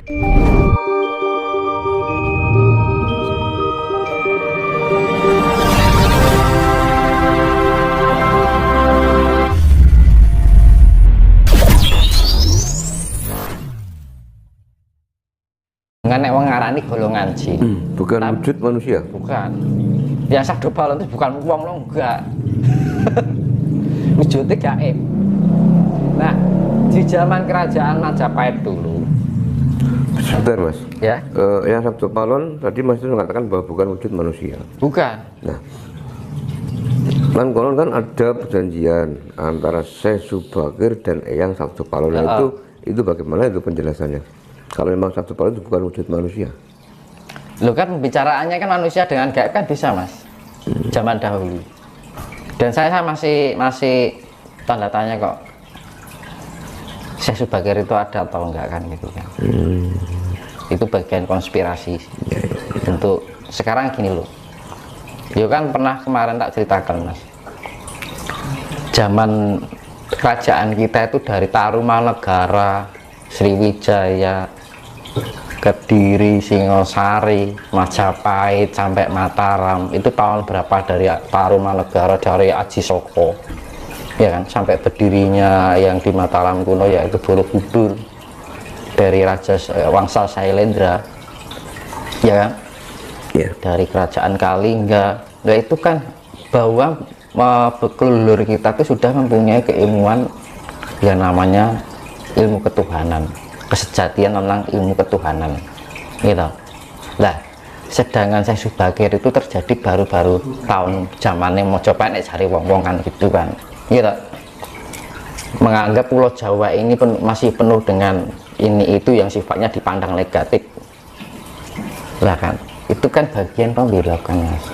Nek wong ngarani golongan jin. Bukan wujud manusia. Bukan. Ya Sabdo Balon itu bukan wong lo enggak. Wujudnya gaib. Nah, di zaman kerajaan Majapahit dulu. Sebentar mas. Ya. Yang Sabdo Balon tadi mas itu mengatakan bahwa bukan wujud manusia. Bukan. Nah, kan konon kan ada perjanjian antara Syekh Subakir dan Eyang Sabdo Balon. Nah, itu bagaimana itu penjelasannya? Kalau memang Sabdo Balon itu bukan wujud manusia. Lo kan pembicaraannya kan manusia dengan gaib kan bisa mas. Zaman dahulu. Dan saya masih tanda tanya kok. Syekh Subakir itu ada atau enggak kan gitu kan. Itu bagian konspirasi. Untuk sekarang gini loh. Yo kan pernah kemarin tak ceritakan mas. Zaman kerajaan kita itu dari Tarumanegara, Sriwijaya, Kediri, Singosari, Majapahit sampai Mataram itu tahun berapa dari Tarumanegara, dari Aji Soko ya kan, sampai berdirinya yang di Mataram kuno yaitu Borobudur dari Raja Wangsa Sailendra ya kan, dari kerajaan Kalingga. Nah itu kan bahwa leluhur kita itu sudah mempunyai keilmuan yang namanya ilmu ketuhanan, kesejatian tentang ilmu ketuhanan gitu. Lah sedangkan Syekh Subakir itu terjadi baru-baru tahun zamannya Mojopahit cari wong-wong kan gitu kan gitu, menganggap Pulau Jawa ini masih penuh dengan ini itu yang sifatnya dipandang negatif lah kan. Itu kan bagian pembelokan mas,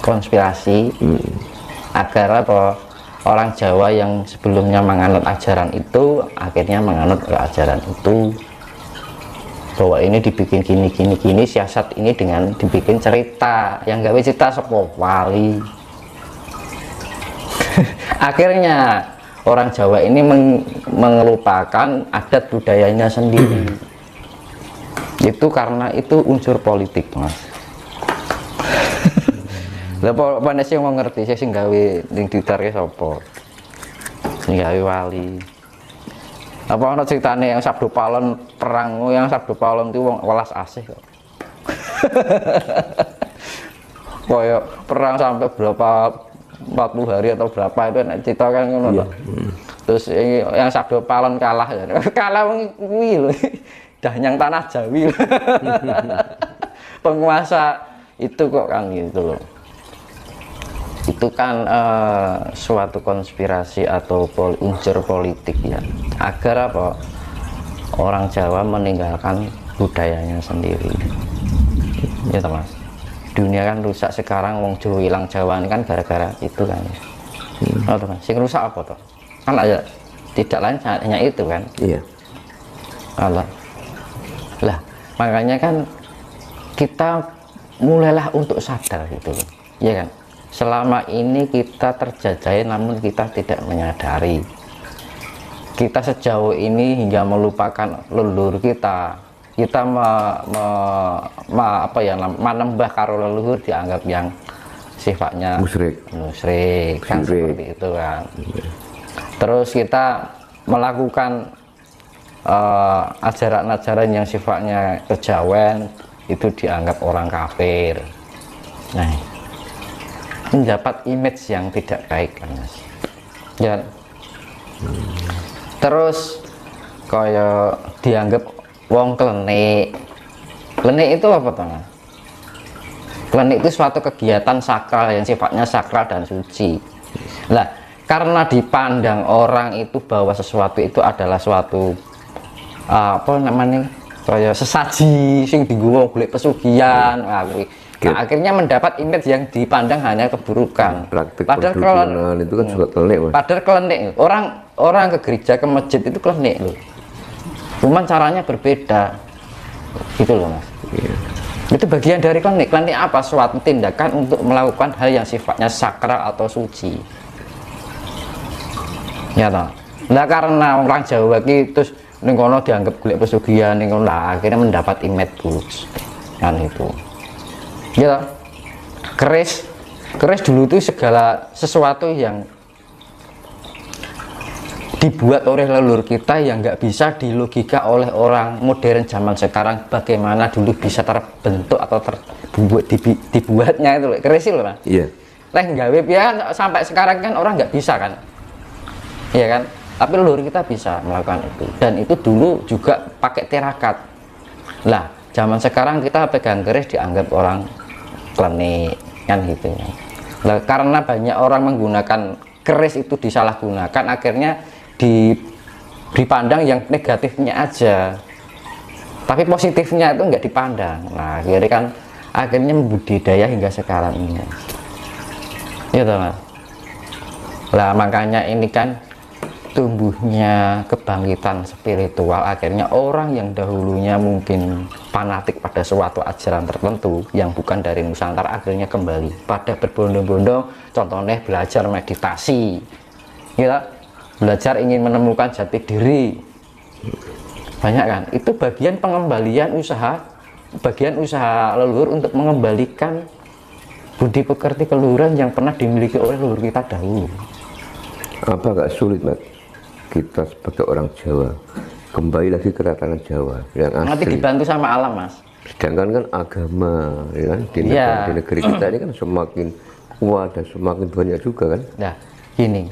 konspirasi agar apa orang Jawa yang sebelumnya menganut ajaran itu akhirnya menganut ajaran itu, bahwa ini dibikin gini siasat ini dengan dibikin cerita yang gawe cerita sepo wali. Akhirnya orang Jawa ini mengelupakan adat budayanya sendiri. Itu karena itu unsur politik mas. Lah apa sih mau ngerti sing gawe ning ditarke sapa? Sing gawe wali. Apa ana ceritane yang Sabdo Balon perang, yang Sabdo Balon itu wong welas asih kok. Koyo perang sampai berapa 40 hari atau berapa itu nek cerita kan ngono lho. Terus yang Sabdo Balon kalah ya. Kalah kuwi lho. Danyang tanah Jawi. Penguasa itu kok kan gitu loh. Itu kan suatu konspirasi atau unsur politik ya, agar apa orang Jawa meninggalkan budayanya sendiri ya mas. Dunia kan rusak sekarang, wong Jawa hilang Jawa ini kan gara-gara itu kan mas. Sing rusak apa toh kan aja, tidak lain hanya itu kan. Iya Allah lah, makanya kan kita mulailah untuk sadar gitu loh ya kan. Selama ini kita terjajahi namun kita tidak menyadari. Kita sejauh ini hingga melupakan leluhur kita. Kita menambah karo leluhur dianggap yang sifatnya musyrik kan, seperti itu kan. Terus kita melakukan ajaran-ajaran yang sifatnya kejawen itu dianggap orang kafir. Nah, mendapat image yang tidak baik kan mas ya. Terus kaya dianggap wong klenik itu apa toh mas? Klenik itu suatu kegiatan sakral yang sifatnya sakral dan suci. Lah karena dipandang orang itu bahwa sesuatu itu adalah suatu apa namanya kaya sesaji sing dienggo golek pesugihan. Nah, akhirnya mendapat image yang dipandang hanya keburukan. Padahal itu kan juga klenik mas. Padahal klenik, orang ke gereja, ke masjid itu klenik loh. Cuman caranya berbeda gitu loh mas. Itu bagian dari klenik. Klenik apa? Suatu tindakan untuk melakukan hal yang sifatnya sakral atau suci ya toh. Nah karena orang Jawa gitu ning kono dianggap golek pesugihan, ning kono lah akhirnya mendapat image bulus kan itu ya. Keris dulu itu segala sesuatu yang dibuat oleh leluhur kita yang nggak bisa dilogika oleh orang modern zaman sekarang, bagaimana dulu bisa terbentuk atau dibuatnya itu keris loh Mas. Iya. Leh gawe ya sampai sekarang kan orang nggak bisa kan, iya kan, tapi leluhur kita bisa melakukan itu, dan itu dulu juga pakai tirakat. Lah zaman sekarang kita pegang keris dianggap orang klenik kan gitu ya. Nah, karena banyak orang menggunakan keris itu disalahgunakan, akhirnya dipandang yang negatifnya aja, tapi positifnya itu nggak dipandang. Nah akhirnya membudidaya hingga sekarang ini gitu Mas. Lah makanya ini kan tumbuhnya kebangkitan spiritual, akhirnya orang yang dahulunya mungkin fanatik pada suatu ajaran tertentu yang bukan dari Nusantara akhirnya kembali pada berbondong-bondong, contohnya belajar meditasi gitu, belajar ingin menemukan jati diri, banyak kan, itu bagian pengembalian usaha, bagian usaha leluhur untuk mengembalikan budi pekerti keluhuran yang pernah dimiliki oleh leluhur kita dahulu. Apa gak sulit Mas kita sebagai orang Jawa kembali lagi ke tatanan Jawa yang asli, nanti dibantu sama alam Mas, sedangkan kan agama ya kan, di negeri kita ini kan semakin kuat dan semakin banyak juga kan. Nah gini,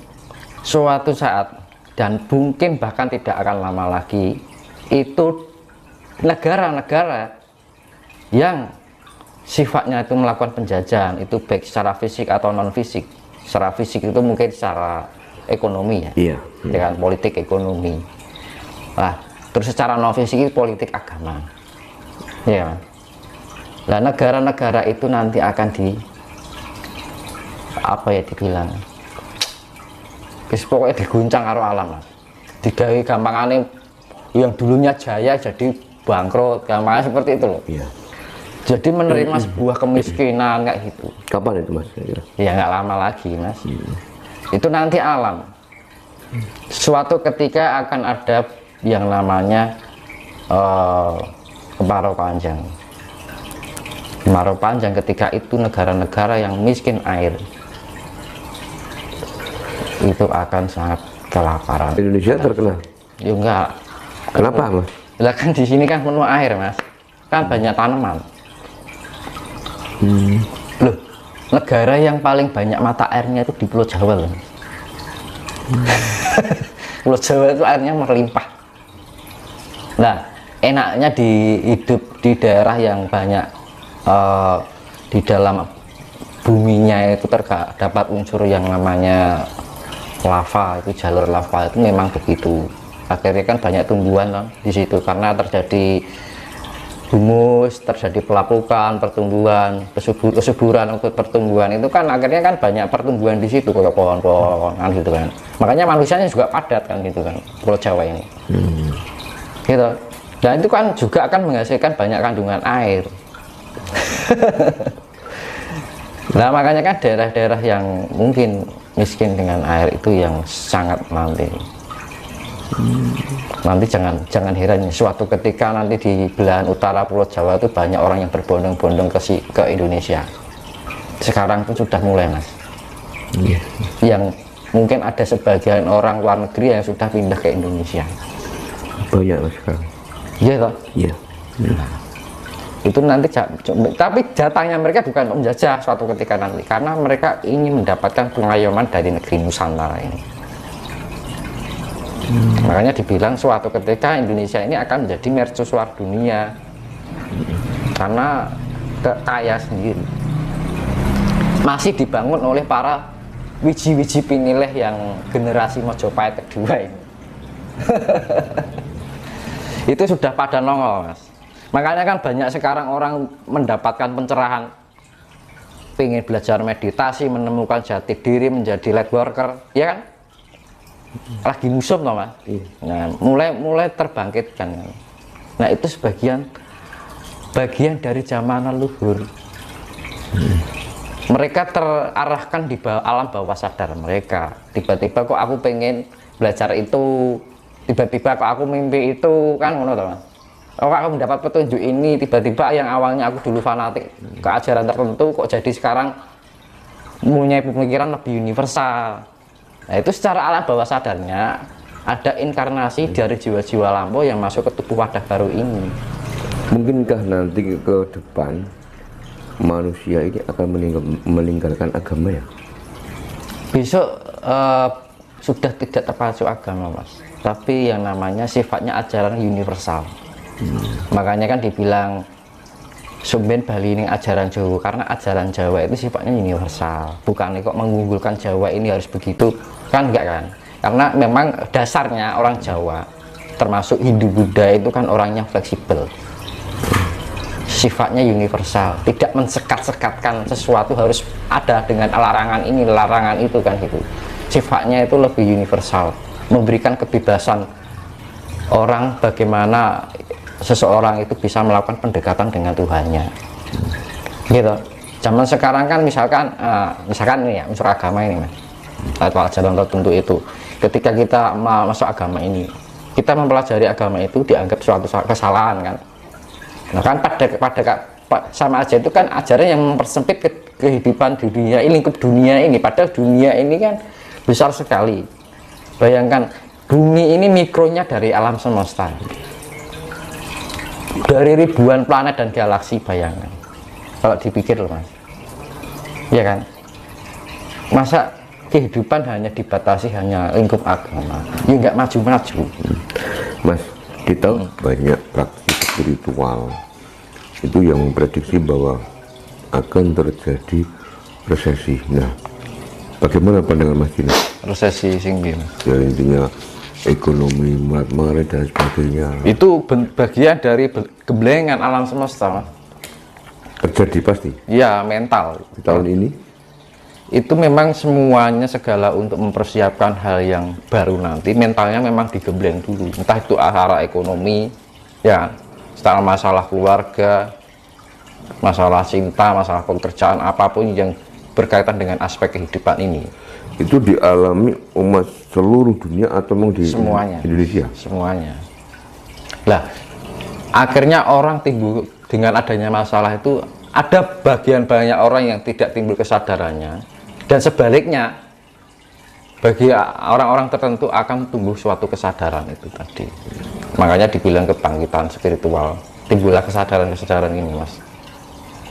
suatu saat dan mungkin bahkan tidak akan lama lagi, itu negara-negara yang sifatnya itu melakukan penjajahan, itu baik secara fisik atau non fisik. Secara fisik itu mungkin secara ekonomi ya, iya, dengan politik ekonomi. Nah terus secara non fisik itu politik agama ya. Nah negara-negara itu nanti akan dibilang pokoknya diguncang karo alam Mas. Digawe gampangane yang dulunya jaya jadi bangkrut, gampangnya seperti itu loh. Iya. Jadi menerima sebuah kemiskinan kayak gitu. Kapan itu Mas? Ya nggak lama lagi Mas. Itu nanti alam. Suatu ketika akan ada yang namanya kemarau panjang. Kemarau panjang ketika itu negara-negara yang miskin air itu akan sangat kelaparan. Indonesia terkena? Ya enggak. Kenapa Mas? Lah kan di sini kan penuh air Mas, kan banyak tanaman. Loh, negara yang paling banyak mata airnya itu di Pulau Jawa loh. Pulau Jawa itu airnya melimpah. Nah enaknya hidup di daerah yang banyak di dalam buminya itu terdapat unsur yang namanya lava, itu jalur lava itu memang begitu. Akhirnya kan banyak tumbuhan kan di situ, karena terjadi humus, terjadi pelapukan, pertumbuhan, kesuburan untuk pertumbuhan itu kan akhirnya kan banyak pertumbuhan di situ, kayak pohon-pohon kan gitu kan. Makanya manusianya juga padat kan gitu kan Pulau Jawa ini. Gitu. Dan itu kan juga akan menghasilkan banyak kandungan air. Nah makanya kan daerah-daerah yang mungkin miskin dengan air itu yang sangat nanti jangan heran suatu ketika nanti di belahan utara Pulau Jawa itu banyak orang yang berbondong-bondong ke Indonesia. Sekarang pun sudah mulai Mas. Yang mungkin ada sebagian orang luar negeri yang sudah pindah ke Indonesia. Banyak Mas sekarang. Iya toh? Iya. Nah, itu nanti tapi jatahnya mereka bukan menjajah suatu ketika nanti, karena mereka ingin mendapatkan pengayoman dari negeri Nusantara ini. Makanya dibilang suatu ketika Indonesia ini akan menjadi mercusuar dunia karena kaya sendiri, masih dibangun oleh para wiji-wiji pinileh yang generasi Mojopahit kedua ini. Itu sudah pada nongol Mas. Makanya kan banyak sekarang orang mendapatkan pencerahan, pengen belajar meditasi, menemukan jati diri, menjadi light worker, ya kan? Lagi musuh toh Mas. Nah, mulai terbangkitkan. Nah, itu bagian dari zaman leluhur. Mereka terarahkan di alam bawah sadar mereka. Tiba-tiba kok aku pengen belajar itu, tiba-tiba kok aku mimpi itu kan ngono toh Mas. Oh, aku mendapat petunjuk ini, tiba-tiba yang awalnya aku dulu fanatik ke ajaran tertentu kok jadi sekarang punya pemikiran lebih universal. Nah, itu secara alam bawah sadarnya ada inkarnasi dari jiwa-jiwa lampau yang masuk ke tubuh wadah baru ini. Mungkinkah nanti ke depan manusia ini akan meninggalkan agama ya? Besok sudah tidak terpacu agama Mas, tapi yang namanya sifatnya ajaran universal. Makanya kan dibilang sumben Bali ini ajaran Jawa, karena ajaran Jawa itu sifatnya universal. Bukan kok mengunggulkan Jawa ini harus begitu, kan enggak kan? Karena memang dasarnya orang Jawa, termasuk Hindu Buddha itu kan orangnya fleksibel. Sifatnya universal, tidak mensekat-sekatkan sesuatu harus ada dengan larangan ini, larangan itu kan gitu. Sifatnya itu lebih universal, memberikan kebebasan orang bagaimana seseorang itu bisa melakukan pendekatan dengan Tuhannya gitu. Zaman sekarang kan misalkan ini ya, unsur agama ini Mas, atau ajaran tertentu itu ketika kita masuk agama ini, kita mempelajari agama itu dianggap suatu kesalahan kan. Nah kan sama aja itu kan ajaran yang mempersempit kehidupan di dunia ini, lingkup dunia ini, padahal dunia ini kan besar sekali. Bayangkan bumi ini mikronya dari alam semesta, dari ribuan planet dan galaksi, bayangkan kalau dipikir loh Mas, ya kan, masa kehidupan hanya dibatasi hanya lingkup agama, ya nggak maju-maju Mas. Kita banyak praktisi spiritual itu yang memprediksi bahwa akan terjadi resesi. Nah, bagaimana pandangan Mas Dino? resesi singgi Mas. Ya intinya ekonomi mulai dan sebagainya. Itu bagian dari gemblengan alam semesta Mas. Terjadi pasti. Ya mental. Di tahun ini Itu memang semuanya segala untuk mempersiapkan hal yang baru nanti. Mentalnya memang digembleng dulu. Entah itu arah ekonomi, ya, setelah masalah keluarga, masalah cinta, masalah pekerjaan, apapun yang berkaitan dengan aspek kehidupan ini. itu dialami umat seluruh dunia atau memang di Semuanya. Indonesia? Semuanya. Lah, akhirnya orang timbul dengan adanya masalah itu, ada bagian banyak orang yang tidak timbul kesadarannya, dan sebaliknya bagi orang-orang tertentu akan tumbuh suatu kesadaran itu tadi. Makanya dibilang kebangkitan spiritual, timbullah kesadaran-kesadaran ini Mas.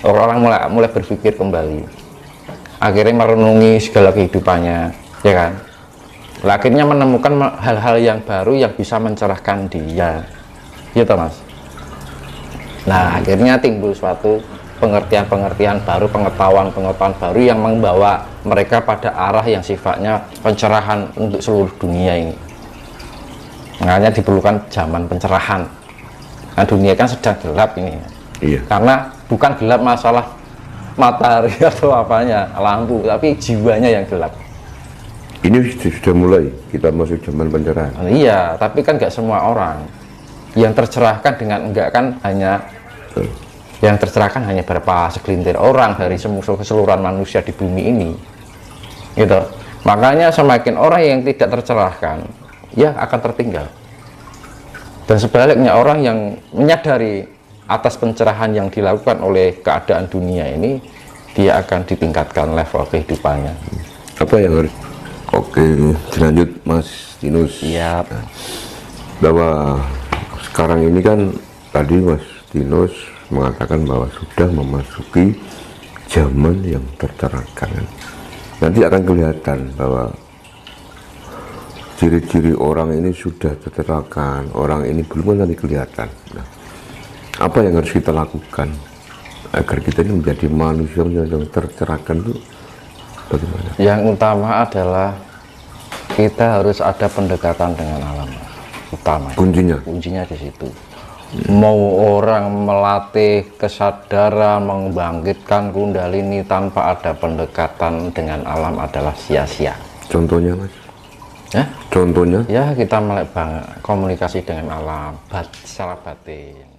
Orang-orang mulai berpikir kembali, akhirnya merenungi segala kehidupannya, ya kan. Akhirnya menemukan hal-hal yang baru yang bisa mencerahkan dia, gitu Mas. Nah, akhirnya timbul suatu pengertian-pengertian baru, pengetahuan-pengetahuan baru yang membawa mereka pada arah yang sifatnya pencerahan untuk seluruh dunia ini. Makanya diperlukan zaman pencerahan. Nah, dunia kan sedang gelap ini. Iya. Karena bukan gelap masalah matahari atau apanya, lampu, tapi jiwanya yang gelap. Ini sudah mulai, kita masuk zaman pencerahan. Nah, iya, tapi kan nggak semua orang yang tercerahkan dengan enggak, kan hanya yang tercerahkan hanya beberapa segelintir orang dari keseluruhan manusia di bumi ini, gitu. Makanya semakin orang yang tidak tercerahkan, ya akan tertinggal. Dan sebaliknya orang yang menyadari atas pencerahan yang dilakukan oleh keadaan dunia ini, dia akan ditingkatkan level kehidupannya. Apa yang harus? Oke, lanjut Mas Tinus. Iya. Bahwa sekarang ini kan tadi Mas Tinus mengatakan bahwa sudah memasuki zaman yang tercerahkan. Nanti akan kelihatan bahwa ciri-ciri orang ini sudah tercerahkan, orang ini belum, nanti kelihatan. Nah, apa yang harus kita lakukan agar kita ini menjadi manusia yang tercerahkan itu bagaimana? Yang utama adalah kita harus ada pendekatan dengan alam. Utama. Kuncinya di situ. Mau orang melatih kesadaran, membangkitkan kundalini tanpa ada pendekatan dengan alam adalah sia-sia. Contohnya Mas? Ya? Contohnya? Ya, kita mulai komunikasi dengan alam, secara batin.